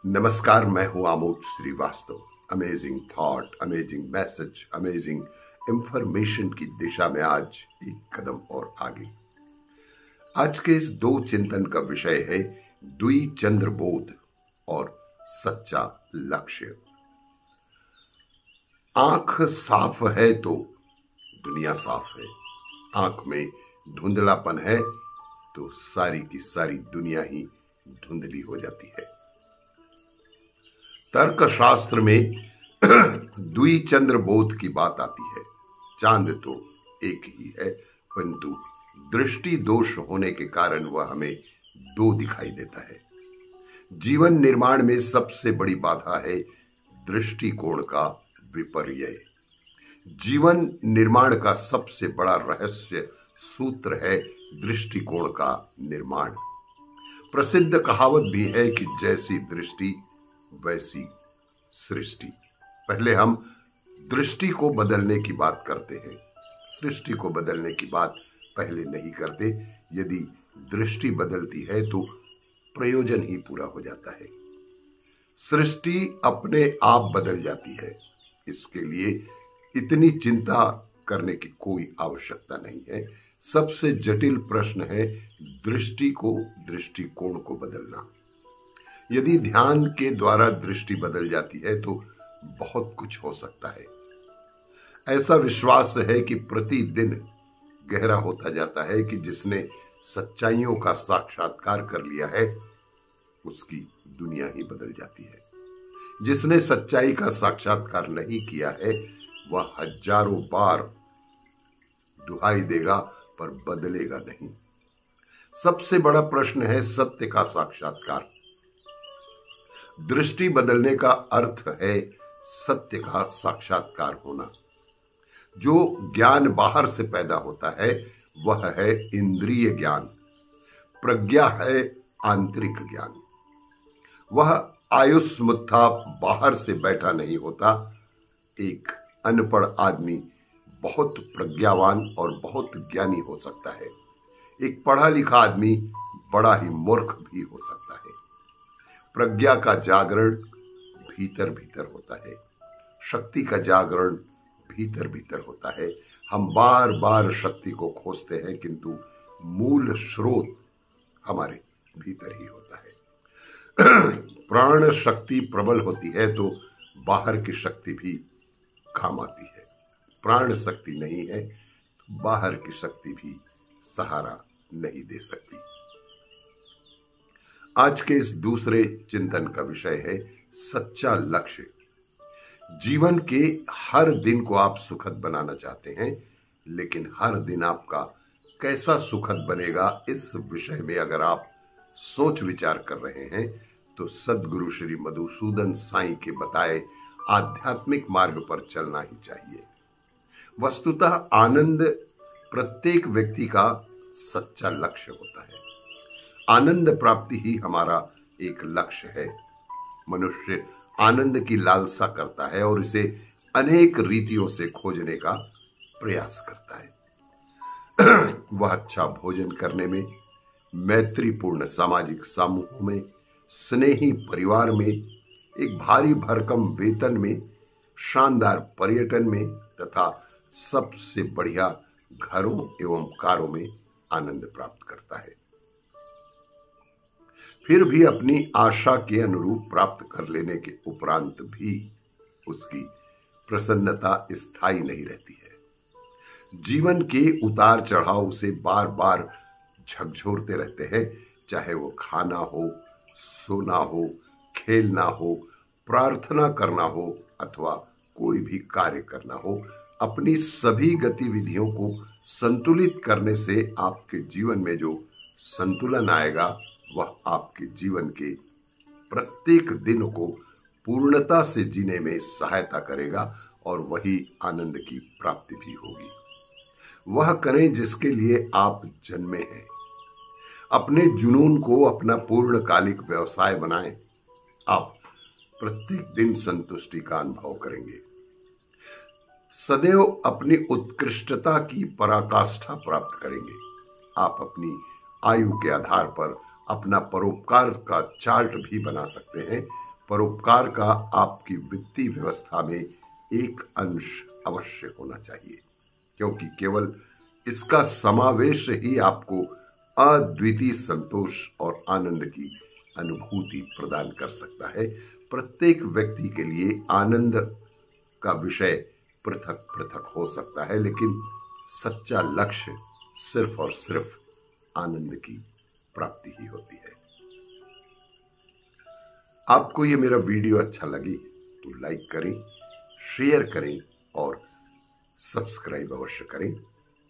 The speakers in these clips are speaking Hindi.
नमस्कार, मैं हूं Amod Shrivastava. Amazing thought, amazing message, amazing information की दिशा में आज एक कदम और आगे। आज के इस दो चिंतन का विषय है द्विचंद्र बोध और सच्चा लक्ष्य। आंख साफ है तो दुनिया साफ है। आंख में धुंधलापन है तो सारी की सारी दुनिया ही धुंधली हो जाती है। तर्क शास्त्र में द्विचंद्र बोध की बात आती है। चांद तो एक ही है, परंतु दृष्टि दोष होने के कारण वह हमें दो दिखाई देता है। जीवन निर्माण में सबसे बड़ी बाधा है दृष्टिकोण का विपर्य। जीवन निर्माण का सबसे बड़ा रहस्य सूत्र है दृष्टिकोण का निर्माण। प्रसिद्ध कहावत भी है कि जैसी दृष्टि वैसी सृष्टि। पहले हम दृष्टि को बदलने की बात करते हैं, सृष्टि को बदलने की बात पहले नहीं करते। यदि दृष्टि बदलती है तो प्रयोजन ही पूरा हो जाता है। सृष्टि अपने आप बदल जाती है, इसके लिए इतनी चिंता करने की कोई आवश्यकता नहीं है। सबसे जटिल प्रश्न है दृष्टिकोण को बदलना। यदि ध्यान के द्वारा दृष्टि बदल जाती है तो बहुत कुछ हो सकता है। ऐसा विश्वास है कि प्रतिदिन गहरा होता जाता है कि जिसने सच्चाइयों का साक्षात्कार कर लिया है उसकी दुनिया ही बदल जाती है। जिसने सच्चाई का साक्षात्कार नहीं किया है वह हजारों बार दुहाई देगा पर बदलेगा नहीं। सबसे बड़ा प्रश्न है सत्य का साक्षात्कार। दृष्टि बदलने का अर्थ है सत्य का साक्षात्कार होना। जो ज्ञान बाहर से पैदा होता है वह है इंद्रिय ज्ञान। प्रज्ञा है आंतरिक ज्ञान। वह आयुष्मत्था बाहर से बैठा नहीं होता। एक अनपढ़ आदमी बहुत प्रज्ञावान और बहुत ज्ञानी हो सकता है। एक पढ़ा लिखा आदमी बड़ा ही मूर्ख भी हो सकता है। प्रज्ञा का जागरण भीतर भीतर होता है, शक्ति का जागरण भीतर भीतर होता है। हम बार बार शक्ति को खोजते हैं किंतु मूल स्रोत हमारे भीतर ही होता है। प्राण शक्ति प्रबल होती है तो बाहर की शक्ति भी काम आती है। प्राण शक्ति नहीं है तो बाहर की शक्ति भी सहारा नहीं दे सकती। आज के इस दूसरे चिंतन का विषय है सच्चा लक्ष्य। जीवन के हर दिन को आप सुखद बनाना चाहते हैं, लेकिन हर दिन आपका कैसा सुखद बनेगा इस विषय में अगर आप सोच विचार कर रहे हैं तो सद्गुरु श्री मधुसूदन साईं के बताए आध्यात्मिक मार्ग पर चलना ही चाहिए। वस्तुतः आनंद प्रत्येक व्यक्ति का सच्चा लक्ष्य होता है। आनंद प्राप्ति ही हमारा एक लक्ष्य है। मनुष्य आनंद की लालसा करता है और इसे अनेक रीतियों से खोजने का प्रयास करता है। वह अच्छा भोजन करने में, मैत्रीपूर्ण सामाजिक समूह में, स्नेही परिवार में, एक भारी भरकम वेतन में, शानदार पर्यटन में तथा सबसे बढ़िया घरों एवं कारों में आनंद प्राप्त करता है। फिर भी अपनी आशा के अनुरूप प्राप्त कर लेने के उपरांत भी उसकी प्रसन्नता स्थायी नहीं रहती है। जीवन के उतार चढ़ाव उसे बार बार झकझोरते रहते हैं, चाहे वो खाना हो, सोना हो, खेलना हो, प्रार्थना करना हो अथवा कोई भी कार्य करना हो। अपनी सभी गतिविधियों को संतुलित करने से आपके जीवन में जो संतुलन आएगा वह आपके जीवन के प्रत्येक दिन को पूर्णता से जीने में सहायता करेगा और वही आनंद की प्राप्ति भी होगी। वह करें जिसके लिए आप जन्मे हैं। अपने जुनून को अपना पूर्णकालिक व्यवसाय बनाएं। आप प्रत्येक दिन संतुष्टि का अनुभव करेंगे। सदैव अपनी उत्कृष्टता की पराकाष्ठा प्राप्त करेंगे। आप अपनी आयु के आधार पर अपना परोपकार का चार्ट भी बना सकते हैं। परोपकार का आपकी वित्तीय व्यवस्था में एक अंश अवश्य होना चाहिए, क्योंकि केवल इसका समावेश ही आपको अद्वितीय संतोष और आनंद की अनुभूति प्रदान कर सकता है। प्रत्येक व्यक्ति के लिए आनंद का विषय पृथक पृथक हो सकता है, लेकिन सच्चा लक्ष्य सिर्फ और सिर्फ आनंद की प्राप्ति ही होती है। आपको ये मेरा वीडियो अच्छा लगे तो लाइक करें, शेयर करें और सब्सक्राइब अवश्य करें।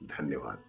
धन्यवाद।